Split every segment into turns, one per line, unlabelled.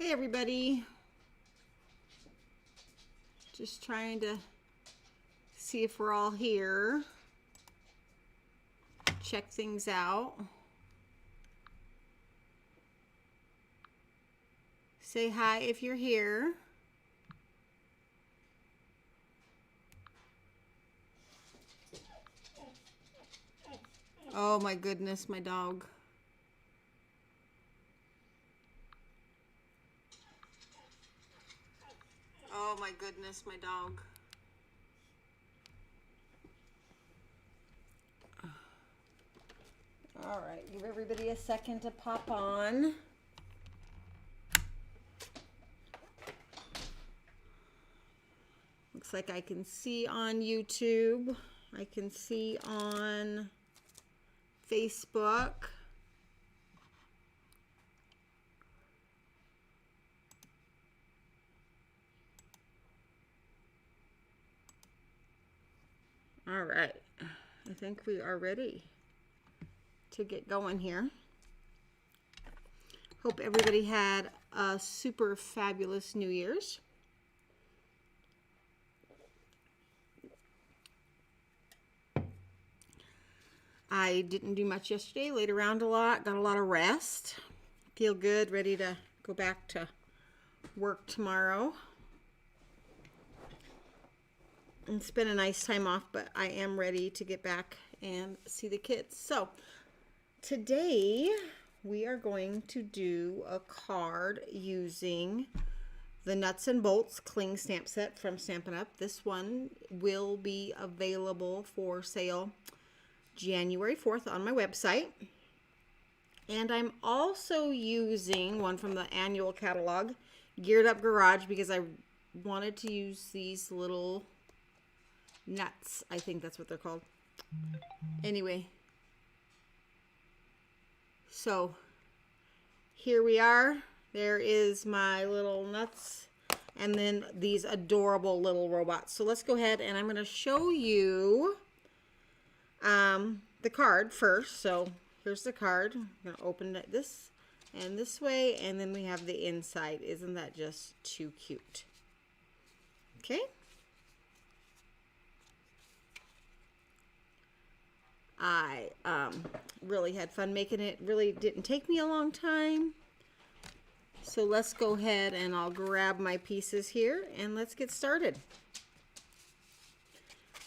Hey everybody, just trying to see if we're all here, check things out. Say hi if you're here. Oh my goodness, my dog. Oh my goodness, my dog. All right, give everybody a second to pop on. Looks like I can see on YouTube. I can see on Facebook. All right, I think we are ready to get going here. Hope everybody had a super fabulous New Year's. I didn't do much yesterday, laid around a lot, got a lot of rest. Feel good, ready to go back to work tomorrow. It's been a nice time off, but I am ready to get back and see the kids. So today we are going to do a card using the Nuts and Bolts Cling Stamp Set from Stampin' Up. This one will be available for sale January 4th on my website. And I'm also using one from the annual catalog, Geared Up Garage, because I wanted to use these little nuts. I think that's what they're called. Anyway, so here we are. There is my little nuts and then these adorable little robots. So let's go ahead and I'm going to show you the card first. So here's the card. I'm going to open it this and this way, and then we have the inside. Isn't that just too cute? Okay. I really had fun making it. Really didn't take me a long time. So let's go ahead and I'll grab my pieces here and let's get started.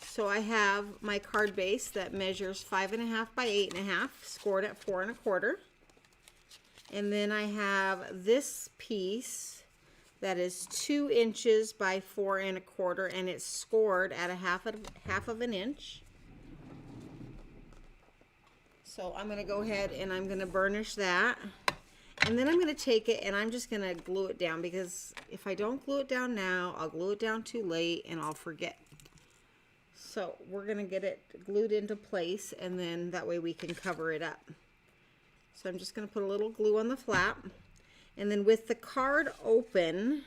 So I have my card base that measures 5.5 by 8.5, scored at 4 1/4. And then I have this piece that is 2 inches by 4 1/4, and it's scored at a half of an inch. So I'm going to go ahead and I'm going to burnish that. And then I'm going to take it and I'm just going to glue it down, because if I don't glue it down now, I'll glue it down too late and I'll forget. So we're going to get it glued into place, and then that way we can cover it up. So I'm just going to put a little glue on the flap. And then with the card open,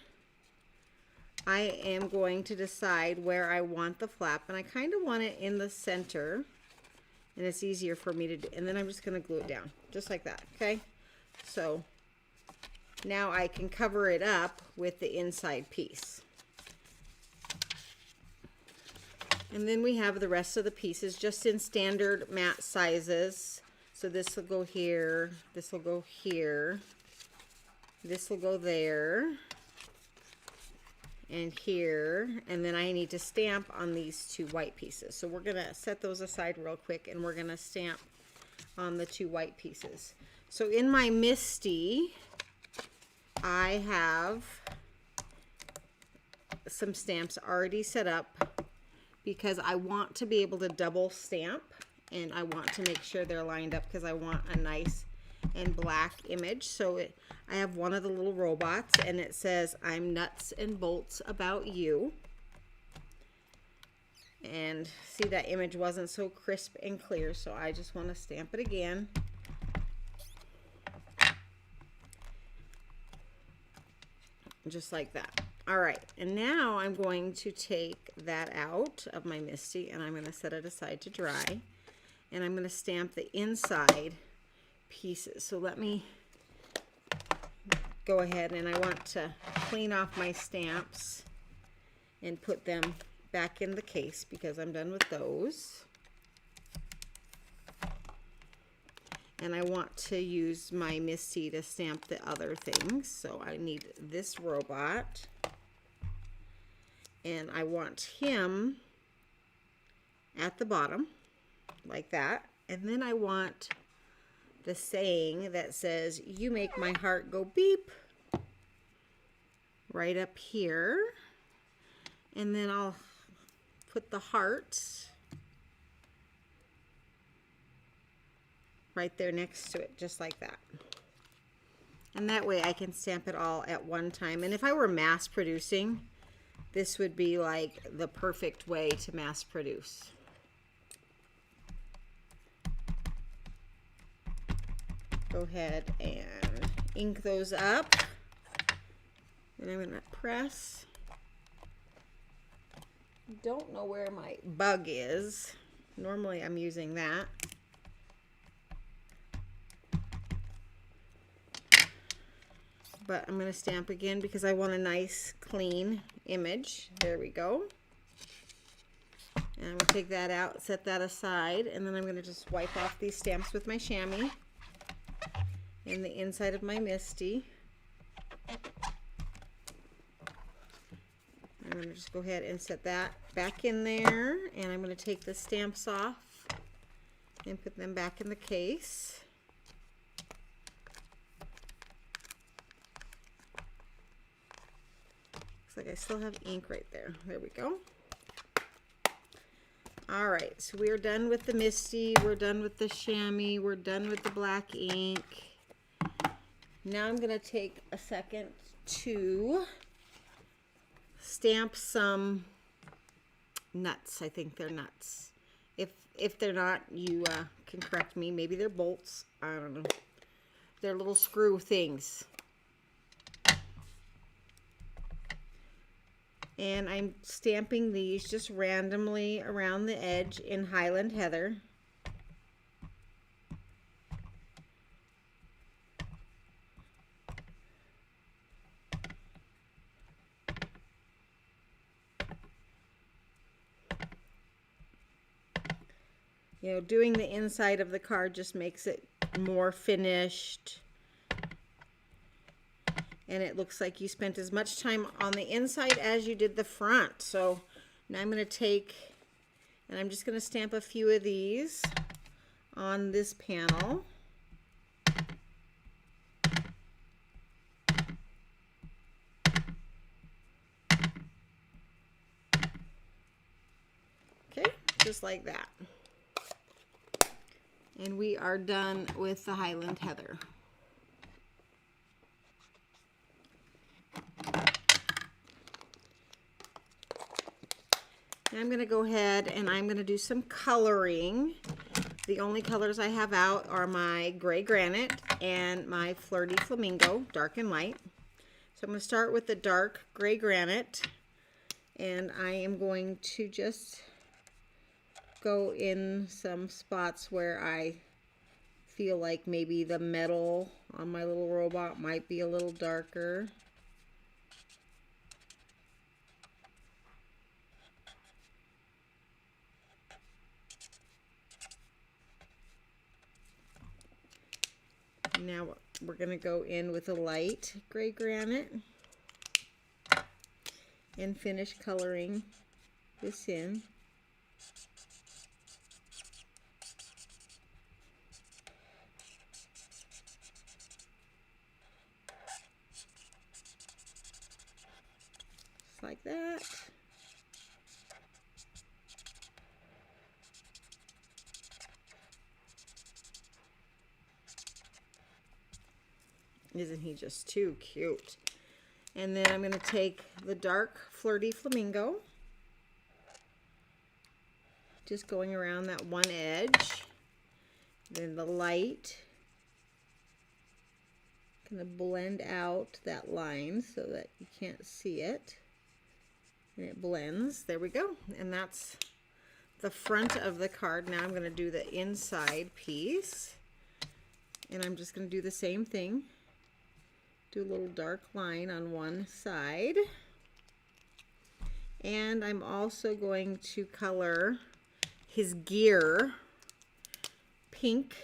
I am going to decide where I want the flap. And I kind of want it in the center. And it's easier for me to do. And then I'm just going to glue it down, just like that, okay? So now I can cover it up with the inside piece. And then we have the rest of the pieces just in standard mat sizes. So this will go here, this will go here, this will go there, and here, and then I need to stamp on these 2 white pieces. So we're going to set those aside real quick, and we're going to stamp on the 2 white pieces. So in my Misty, I have some stamps already set up because I want to be able to double stamp, and I want to make sure they're lined up because I want a nice and black image. So I have one of the little robots, and it says, "I'm nuts and bolts about you." And see, that image wasn't so crisp and clear, so I just want to stamp it again. Just like that. All right, and now I'm going to take that out of my Misty, and I'm going to set it aside to dry, and I'm going to stamp the inside pieces. So let me go ahead and I want to clean off my stamps and put them back in the case because I'm done with those. And I want to use my Misty to stamp the other things. So I need this robot. And I want him at the bottom, like that. And then I want the saying that says, "You make my heart go beep," right up here. And then I'll put the heart right there next to it, just like that. And that way I can stamp it all at one time. And if I were mass producing, this would be like the perfect way to mass produce. Go ahead and ink those up. And I'm gonna press. Don't know where my bug is. Normally I'm using that. But I'm going to stamp again because I want a nice clean image. There we go. And I'm going to take that out, set that aside, and then I'm going to just wipe off these stamps with my chamois and the inside of my Misty. I'm going to just go ahead and set that back in there, and I'm going to take the stamps off and put them back in the case. Like I still have ink right there. There we go. All right, so we're done with the Misty. We're done with the chamois. We're done with the black ink. Now I'm going to take a second to stamp some nuts. I think they're nuts. If they're not, you can correct me. Maybe they're bolts. I don't know. They're little screw things. And I'm stamping these just randomly around the edge in Highland Heather. You know, doing the inside of the card just makes it more finished. And it looks like you spent as much time on the inside as you did the front. So now I'm going to take, and I'm just going to stamp a few of these on this panel. Okay, just like that. And we are done with the Highland Heather. I'm going to go ahead and I'm going to do some coloring. The only colors I have out are my gray granite and my flirty flamingo, dark and light. So I'm going to start with the dark gray granite, and I am going to just go in some spots where I feel like maybe the metal on my little robot might be a little darker. Now we're going to go in with a light gray granite and finish coloring this in. Just like that. Isn't he just too cute? And then I'm going to take the dark flirty flamingo, just going around that one edge. Then the light, going to blend out that line so that you can't see it. And it blends. There we go. And that's the front of the card. Now I'm going to do the inside piece. And I'm just going to do the same thing. do a little dark line on one side. And I'm also going to color his gear pink.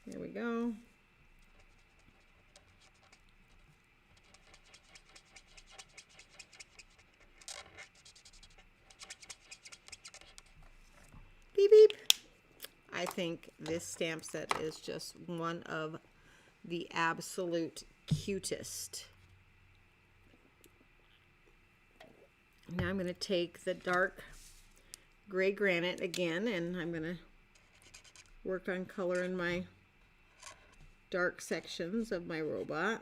There we go. Beep, beep. I think this stamp set is just one of the absolute cutest. Now I'm going to take the dark gray granite again, and I'm going to work on coloring my dark sections of my robot.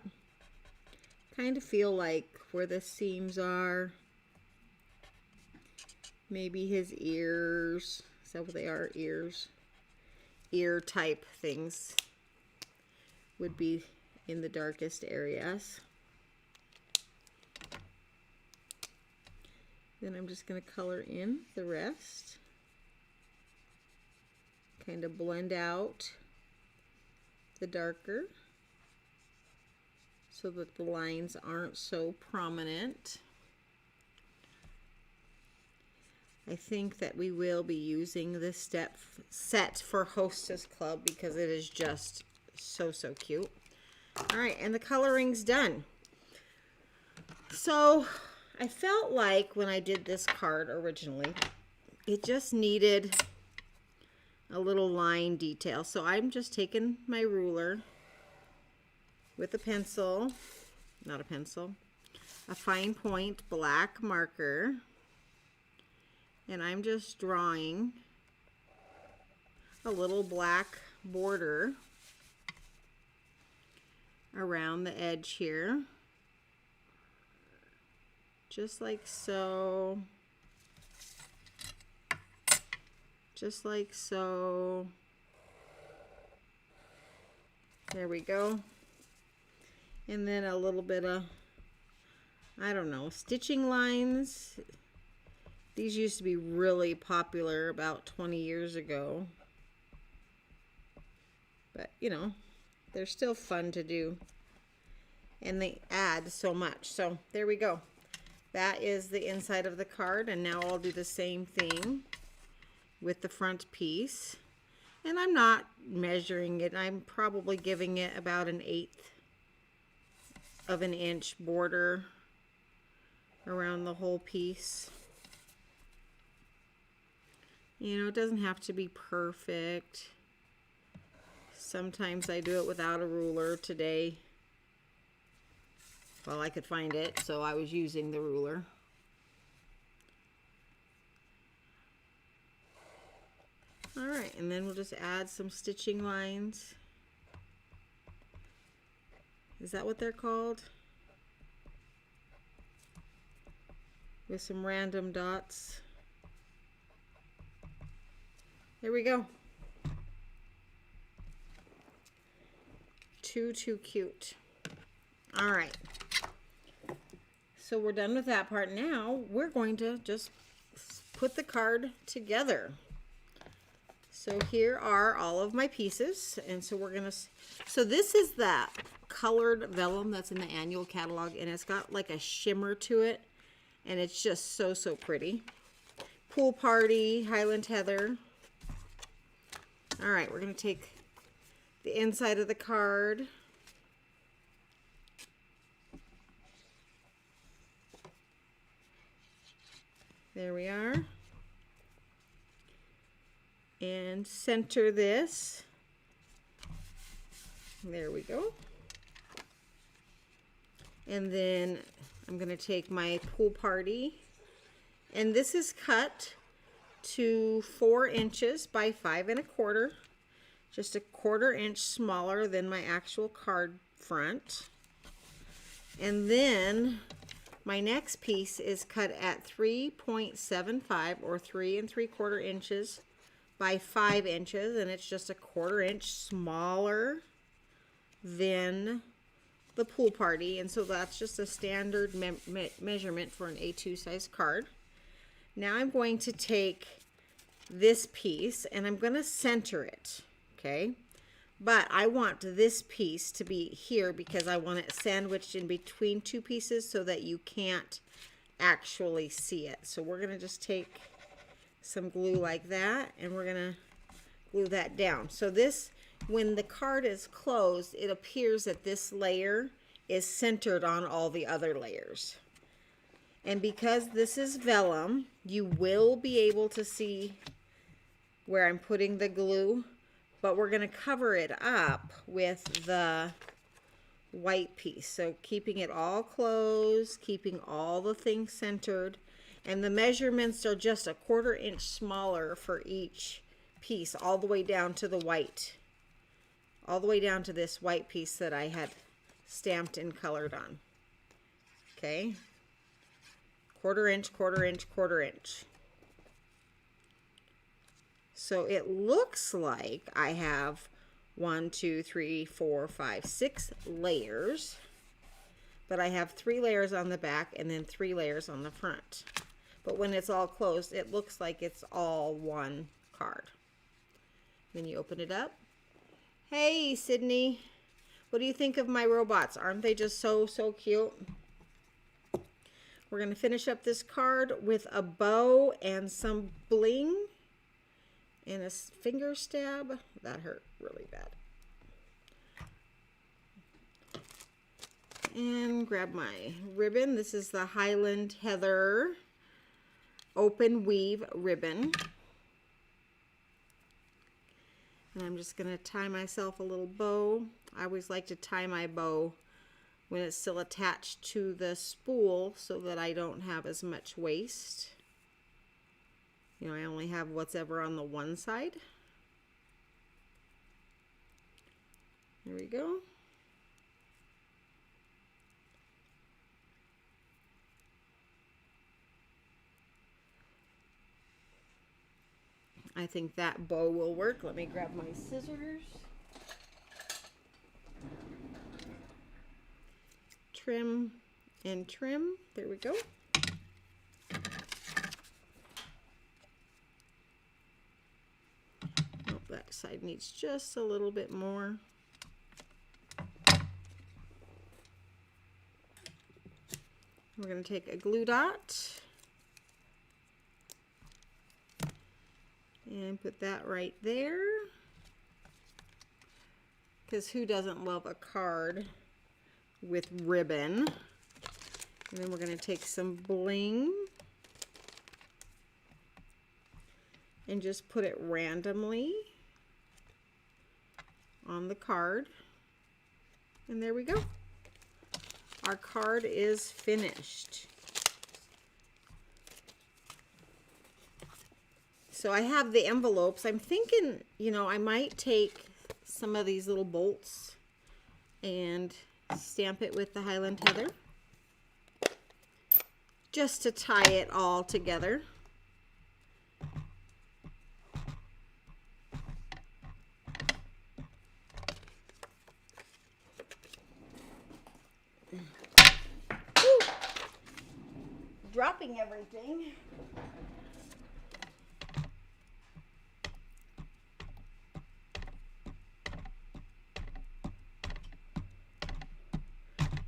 Kind of feel like where the seams are, maybe his ears. Is that what they are? Ears? Ear type things would be in the darkest areas. Then I'm just going to color in the rest. Kind of blend out the darker so that the lines aren't so prominent. I think that we will be using this step set for Hostess Club because it is just so cute. All right, and the coloring's done. So I felt like when I did this card originally, it just needed a little line detail. So I'm just taking my ruler with a pencil, not a pencil, a fine point black marker, and I'm just drawing a little black border around the edge here, just like so, just like so. There we go. And then a little bit of, I don't know, stitching lines. These used to be really popular about 20 years ago. But, you know, they're still fun to do. And they add so much. So, there we go. That is the inside of the card. And now I'll do the same thing with the front piece. And I'm not measuring it. I'm probably giving it about 1/8 of an inch border around the whole piece. You know, it doesn't have to be perfect. Sometimes I do it without a ruler. Today, well, I could find it, so I was using the ruler. All right, and then we'll just add some stitching lines. Is that what they're called? With some random dots. There we go. Too cute. All right. So we're done with that part. Now we're going to just put the card together. So here are all of my pieces. And so we're going to, so this is that colored vellum that's in the annual catalog, and it's got like a shimmer to it, and it's just so pretty. Pool Party, Highland Heather. All right, we're going to take the inside of the card. There we are. And center this. There we go. And then I'm going to take my Pool Party. And this is cut to 4 inches by 5 1/4. Just a 1/4 inch smaller than my actual card front. And then my next piece is cut at 3.75 or 3 3/4 inches by 5 inches, and it's just a 1/4 inch smaller than the Pool Party, and so that's just a standard measurement for an A2 size card. Now I'm going to take this piece and I'm going to center it, okay? But I want this piece to be here because I want it sandwiched in between two pieces so that you can't actually see it. So we're going to just take some glue like that, and we're going to glue that down. So this, when the card is closed, it appears that this layer is centered on all the other layers. And because this is vellum, you will be able to see where I'm putting the glue, but we're going to cover it up with the white piece. So keeping it all closed, keeping all the things centered, and the measurements are just a 1/4 inch smaller for each piece, all the way down to the white, all the way down to this white piece that I had stamped and colored on. Okay, 1/4 inch, 1/4 inch, 1/4 inch. So it looks like I have 1, 2, 3, 4, 5, 6 layers, but I have 3 layers on the back and then 3 layers on the front. But when it's all closed, it looks like it's all one card. Then you open it up. Hey, Sydney, what do you think of my robots? Aren't they just so cute? We're going to finish up this card with a bow and some bling and a finger stab. That hurt really bad. And grab my ribbon. This is the Highland Heather open weave ribbon. And I'm just going to tie myself a little bow. I always like to tie my bow when it's still attached to the spool so that I don't have as much waste. You know, I only have what's ever on the one side. There we go. I think that bow will work. Let me grab my scissors. Trim and trim. There we go. Oh, that side needs just a little bit more. We're going to take a glue dot and put that right there, because who doesn't love a card with ribbon? And then we're going to take some bling and just put it randomly on the card, and there we go. Our card is finished. So I have the envelopes. I'm thinking, you know, I might take some of these little bolts and stamp it with the Highland Heather just to tie it all together. Woo! Dropping everything.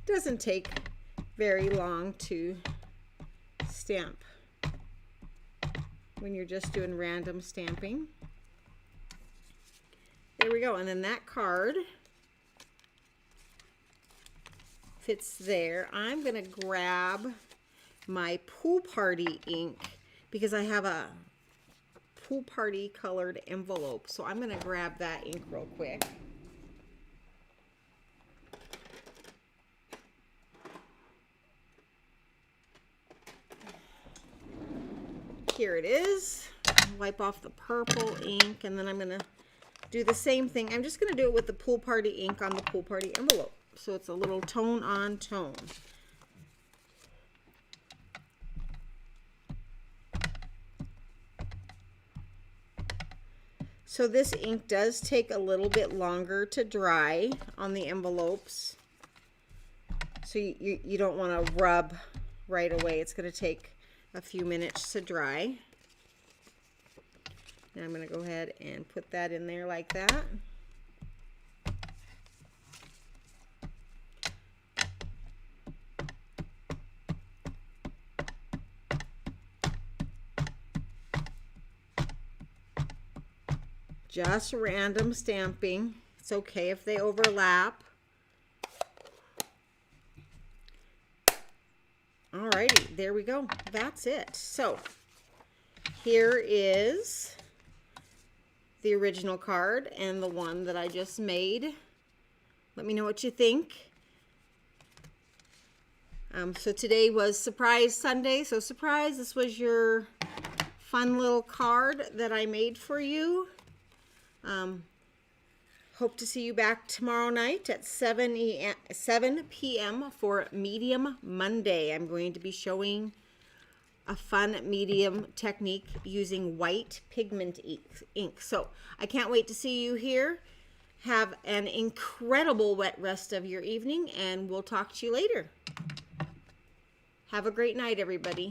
Doesn't take very long to stamp when you're just doing random stamping. There we go. And then that card fits there. I'm going to grab my pool party ink because I have a pool party colored envelope. So I'm going to grab that ink real quick. Here it is. Wipe off the purple ink, and then I'm going to do the same thing. I'm just going to do it with the pool party ink on the pool party envelope. So it's a little tone on tone. So this ink does take a little bit longer to dry on the envelopes. So you don't want to rub right away. It's going to take a few minutes to dry. And I'm going to go ahead and put that in there like that. Just random stamping. It's okay if they overlap. Alrighty, there we go. That's it. So here is the original card and the one that I just made. Let me know what you think. So today was Surprise Sunday. So surprise, this was your fun little card that I made for you. Hope to see you back tomorrow night at 7 p.m. for Medium Monday. I'm going to be showing a fun medium technique using white pigment ink. So I can't wait to see you here. Have an incredible wet rest of your evening, and we'll talk to you later. Have a great night, everybody.